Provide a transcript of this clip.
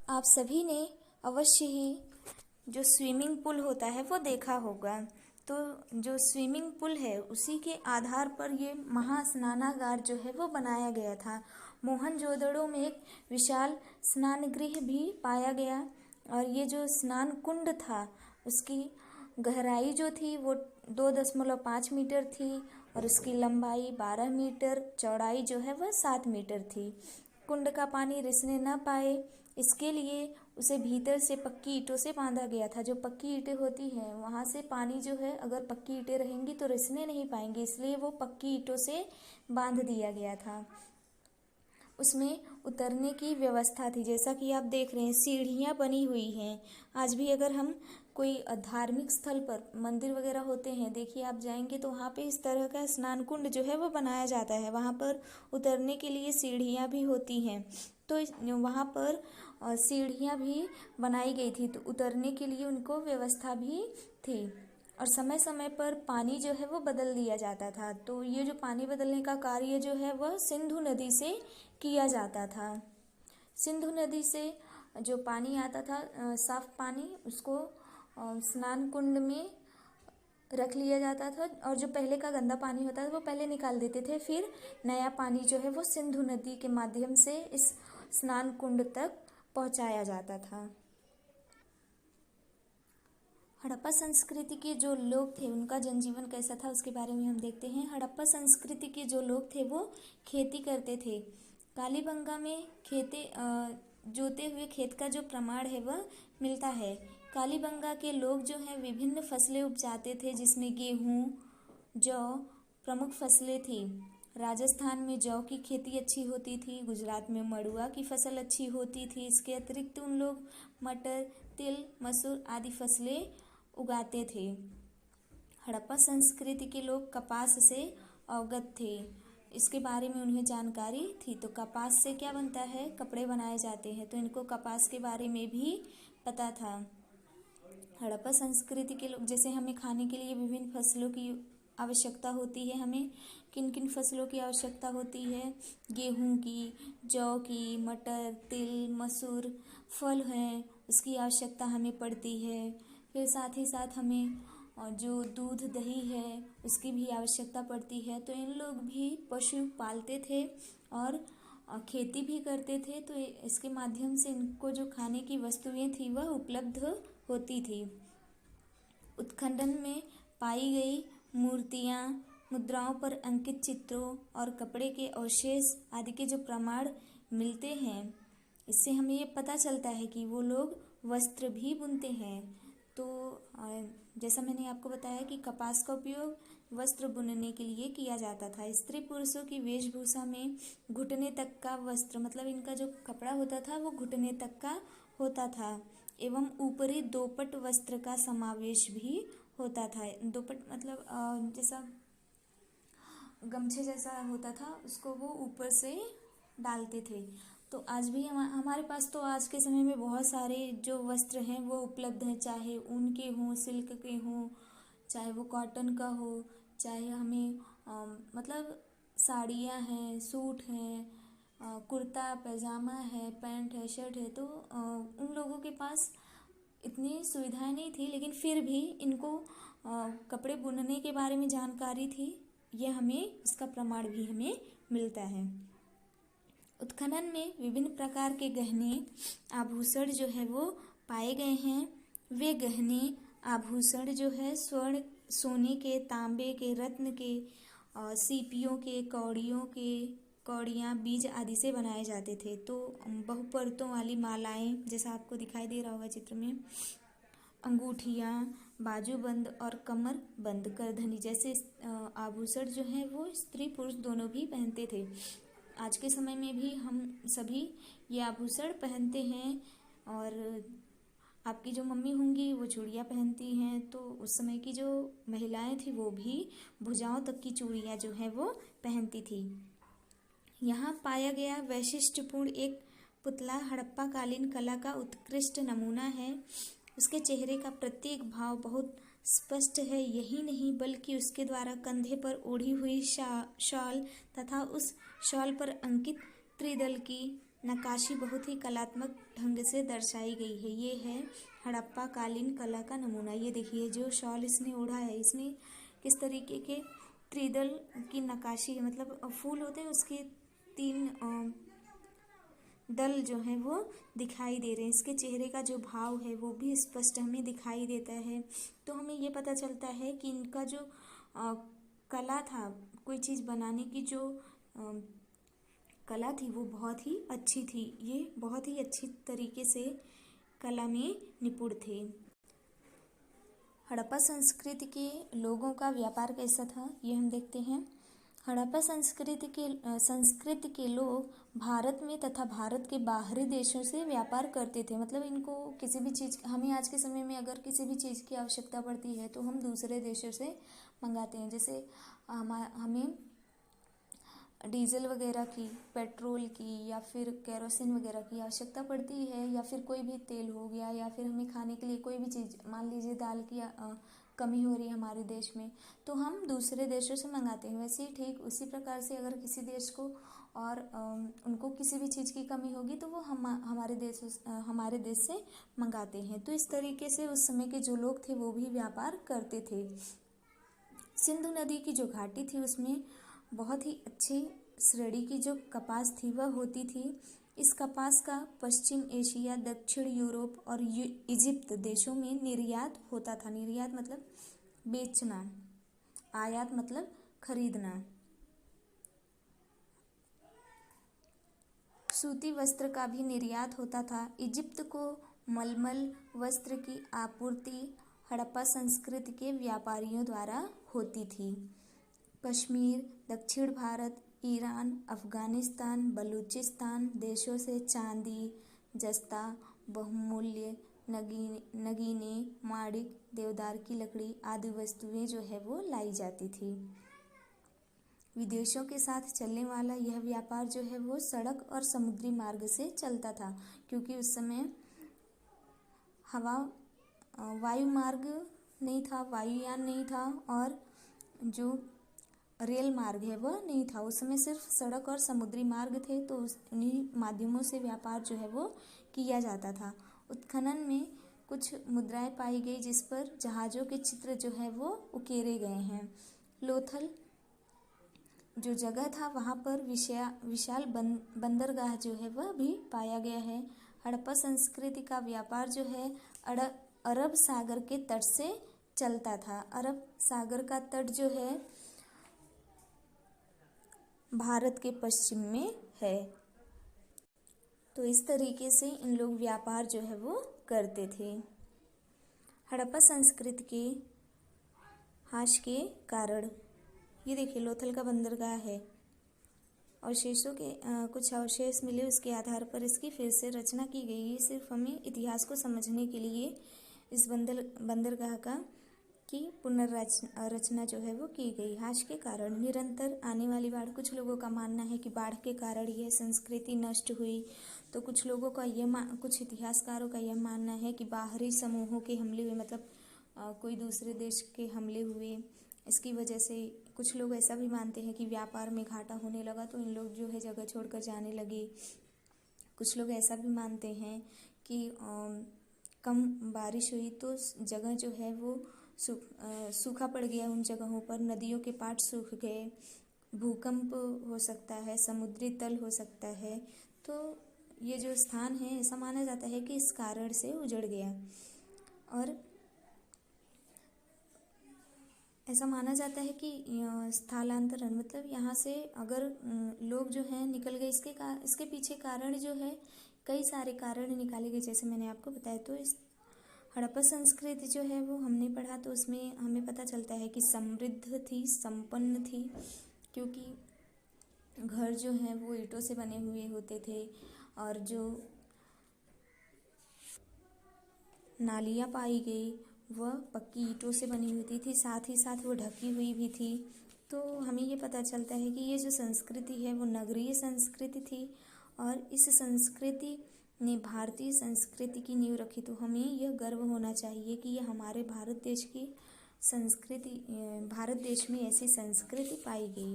आप सभी ने अवश्य ही जो स्विमिंग पूल होता है वो देखा होगा। तो जो स्विमिंग पूल है उसी के आधार पर ये महास्नानागार जो है वो बनाया गया था। मोहनजोदड़ो में एक विशाल स्नान गृह भी पाया गया और ये जो स्नान कुंड था उसकी गहराई जो थी वो 2.5 मीटर थी और उसकी लंबाई 12 मीटर, चौड़ाई जो है वह 7 मीटर थी। कुंड का पानी रिसने न पाए इसके लिए उसे भीतर से पक्की ईंटों से बांधा गया था। जो पक्की ईंटें होती हैं वहाँ से पानी जो है अगर पक्की ईंटें रहेंगी तो रिसने नहीं पाएंगी, इसलिए वो पक्की ईंटों से बांध दिया गया था। उसमें उतरने की व्यवस्था थी, जैसा कि आप देख रहे हैं सीढ़ियाँ बनी हुई हैं। आज भी अगर हम कोई धार्मिक स्थल पर मंदिर वगैरह होते हैं, देखिए आप जाएंगे तो वहाँ पे इस तरह का स्नान कुंड जो है वो बनाया जाता है। वहाँ पर उतरने के लिए सीढ़ियाँ भी होती हैं, तो वहाँ पर सीढ़ियाँ भी बनाई गई थी, तो उतरने के लिए उनको व्यवस्था भी थी। और समय समय पर पानी जो है वो बदल दिया जाता था। तो ये जो पानी बदलने का कार्य जो है वह सिंधु नदी से किया जाता था। सिंधु नदी से जो पानी आता था साफ पानी, उसको स्नान कुंड में रख लिया जाता था और जो पहले का गंदा पानी होता था वो पहले निकाल देते थे, फिर नया पानी जो है वो सिंधु नदी के माध्यम से इस स्नान कुंड तक पहुंचाया जाता था। हड़प्पा संस्कृति के जो लोग थे उनका जनजीवन कैसा था उसके बारे में हम देखते हैं। हड़प्पा संस्कृति के जो लोग थे वो खेती करते थे। कालीबंगा में जोते हुए खेत का जो प्रमाण है वह मिलता है। कालीबंगा के लोग जो हैं विभिन्न फसलें उपजाते थे, जिसमें गेहूँ, जौ प्रमुख फसलें थी। राजस्थान में जौ की खेती अच्छी होती थी, गुजरात में मड़ुआ की फसल अच्छी होती थी। इसके अतिरिक्त उन लोग मटर, तिल, मसूर आदि फसलें उगाते थे। हड़प्पा संस्कृति के लोग कपास से अवगत थे, इसके बारे में उन्हें जानकारी थी। तो कपास से क्या बनता है, कपड़े बनाए जाते हैं, तो इनको कपास के बारे में भी पता था। हड़प्पा संस्कृति के लोग, जैसे हमें खाने के लिए विभिन्न फसलों की आवश्यकता होती है, हमें किन किन फसलों की आवश्यकता होती है, गेहूं की, जौ की, मटर, तिल, मसूर, फल हैं उसकी आवश्यकता हमें पड़ती है। फिर साथ ही साथ हमें जो दूध दही है उसकी भी आवश्यकता पड़ती है। तो इन लोग भी पशु पालते थे और खेती भी करते थे, तो इसके माध्यम से इनको जो खाने की वस्तुएं थी वह उपलब्ध होती थी। उत्खनन में पाई गई मूर्तियाँ, मुद्राओं पर अंकित चित्रों और कपड़े के अवशेष आदि के जो प्रमाण मिलते हैं, इससे हमें ये पता चलता है कि वो लोग वस्त्र भी बुनते हैं। तो जैसा मैंने आपको बताया कि कपास का उपयोग वस्त्र बुनने के लिए किया जाता था। स्त्री पुरुषों की वेशभूषा में घुटने तक का वस्त्र, मतलब इनका जो कपड़ा होता था वो घुटने तक का होता था, एवं ऊपरी दोपट वस्त्र का समावेश भी होता था। दोपट मतलब जैसा गमछे जैसा होता था, उसको वो ऊपर से डालते थे। तो आज भी हमारे पास तो आज के समय में बहुत सारे जो वस्त्र हैं वो उपलब्ध हैं, चाहे ऊन के हों, सिल्क के हों, चाहे वो कॉटन का हो, चाहे हमें मतलब साड़ियाँ हैं, सूट हैं, कुर्ता पैजामा है, पैंट है, शर्ट है। तो उन लोगों के पास इतनी सुविधाएं नहीं थी, लेकिन फिर भी इनको कपड़े बुनने के बारे में जानकारी थी। यह हमें इसका प्रमाण भी हमें मिलता है। उत्खनन में विभिन्न प्रकार के गहने आभूषण जो है वो पाए गए हैं। वे गहने आभूषण जो है स्वर्ण, सोने के, तांबे के, रत्न के, सीपियों के, कौड़ियाँ, बीज आदि से बनाए जाते थे। तो बहुपरतों वाली मालाएं, जैसा आपको दिखाई दे रहा होगा चित्र में, अंगूठियाँ, बाजूबंद और कमर बंद, करधनी जैसे आभूषण जो हैं वो स्त्री पुरुष दोनों भी पहनते थे। आज के समय में भी हम सभी ये आभूषण पहनते हैं। और आपकी जो मम्मी होंगी वो चूड़ियाँ पहनती हैं, तो उस समय की जो महिलाएं थी वो भी भुजाओं तक की चूड़ियाँ जो है वो पहनती थी। यहाँ पाया गया वैशिष्ट्यपूर्ण एक पुतला हड़प्पा कालीन कला का उत्कृष्ट नमूना है। उसके चेहरे का प्रत्येक भाव बहुत स्पष्ट है। यही नहीं बल्कि उसके द्वारा कंधे पर ओढ़ी हुई शॉल तथा उस शॉल पर अंकित त्रिदल की नक्काशी बहुत ही कलात्मक ढंग से दर्शाई गई है। ये है हड़प्पा कालीन कला का नमूना। ये देखिए जो शॉल इसने ओढ़ा है, इसमें किस तरीके के त्रिदल की नक्काशी है, मतलब फूल होते हैं उसके 3 दल जो हैं वो दिखाई दे रहे हैं। इसके चेहरे का जो भाव है वो भी स्पष्ट हमें दिखाई देता है। तो हमें ये पता चलता है कि इनका जो कला था, कोई चीज़ बनाने की जो कला थी वो बहुत ही अच्छी थी। ये बहुत ही अच्छी तरीके से कला में निपुण थे। हड़प्पा संस्कृति के लोगों का व्यापार कैसा था, ये हम देखते हैं। हड़प्पा संस्कृति के लोग भारत में तथा भारत के बाहरी देशों से व्यापार करते थे। मतलब इनको किसी भी चीज़, हमें आज के समय में अगर किसी भी चीज़ की आवश्यकता पड़ती है तो हम दूसरे देशों से मंगाते हैं। जैसे हमें डीजल वगैरह की, पेट्रोल की या फिर केरोसिन वगैरह की आवश्यकता पड़ती है, या फिर कोई भी तेल हो गया, या फिर हमें खाने के लिए कोई भी चीज़, मान लीजिए दाल की कमी हो रही है हमारे देश में, तो हम दूसरे देशों से मंगाते हैं। वैसे ही ठीक उसी प्रकार से अगर किसी देश को और उनको किसी भी चीज़ की कमी होगी तो वो हमारे देश से मंगाते हैं। तो इस तरीके से उस समय के जो लोग थे वो भी व्यापार करते थे। सिंधु नदी की जो घाटी थी उसमें बहुत ही अच्छी श्रेणी की जो कपास थी वह होती थी। इस कपास का पश्चिम एशिया, दक्षिण यूरोप और इजिप्ट देशों में निर्यात होता था। निर्यात मतलब बेचना, आयात मतलब खरीदना। सूती वस्त्र का भी निर्यात होता था। इजिप्ट को मलमल वस्त्र की आपूर्ति हड़प्पा संस्कृति के व्यापारियों द्वारा होती थी। कश्मीर, दक्षिण भारत, ईरान, अफगानिस्तान, बलूचिस्तान देशों से चांदी, जस्ता, बहुमूल्य नगीने, माणिक, देवदार की लकड़ी आदि वस्तुएं जो है वो लाई जाती थी। विदेशों के साथ चलने वाला यह व्यापार जो है वो सड़क और समुद्री मार्ग से चलता था, क्योंकि उस समय वायु मार्ग नहीं था, वायुयान नहीं था, और जो रेल मार्ग है वह नहीं था। उस समय सिर्फ सड़क और समुद्री मार्ग थे, तो उन्हीं माध्यमों से व्यापार जो है वो किया जाता था। उत्खनन में कुछ मुद्राएं पाई गई जिस पर जहाज़ों के चित्र जो है वो उकेरे गए हैं। लोथल जो जगह था वहाँ पर विशाल बंदरगाह जो है वह भी पाया गया है। हड़प्पा संस्कृति का व्यापार जो है अरब सागर के तट से चलता था। अरब सागर का तट जो है भारत के पश्चिम में है। तो इस तरीके से इन लोग व्यापार जो है वो करते थे। हड़प्पा संस्कृति के हाश के कारण, ये देखिए लोथल का बंदरगाह है, अवशेषों के कुछ अवशेष मिले, उसके आधार पर इसकी फिर से रचना की गई है। सिर्फ हमें इतिहास को समझने के लिए इस बंदरगाह की पुनर्रचना जो है वो की गई। हाश के कारण, निरंतर आने वाली बाढ़। कुछ लोगों का मानना है कि बाढ़ के कारण यह संस्कृति नष्ट हुई, तो कुछ लोगों का कुछ इतिहासकारों का यह मानना है कि बाहरी समूहों के हमले हुए, मतलब कोई दूसरे देश के हमले हुए, इसकी वजह से। कुछ लोग ऐसा भी मानते हैं कि व्यापार में घाटा होने लगा तो इन लोग जो है जगह छोड़कर जाने लगे। कुछ लोग ऐसा भी मानते हैं कि कम बारिश हुई तो जगह जो है वो सूखा पड़ गया, उन जगहों पर नदियों के पाट सूख गए, भूकंप हो सकता है, समुद्री तल हो सकता है। तो ये जो स्थान है ऐसा माना जाता है कि इस कारण से उजड़ गया। और ऐसा माना जाता है कि स्थलांतरण, मतलब यहाँ से अगर लोग जो हैं निकल गए, इसके पीछे कारण जो है कई सारे कारण निकाले गए, जैसे मैंने आपको बताया। तो इस हड़प्पा संस्कृति जो है वो हमने पढ़ा तो उसमें हमें पता चलता है कि समृद्ध थी, संपन्न थी, क्योंकि घर जो हैं वो ईंटों से बने हुए होते थे, और जो नालियाँ पाई गई वह पक्की ईंटों से बनी हुई थी, साथ ही साथ वो ढकी हुई भी थी। तो हमें ये पता चलता है कि ये जो संस्कृति है वो नगरीय संस्कृति थी, और इस संस्कृति ने भारतीय संस्कृति की नींव रखी। तो हमें यह गर्व होना चाहिए कि यह हमारे भारत देश की संस्कृति, भारत देश में ऐसी संस्कृति पाई गई।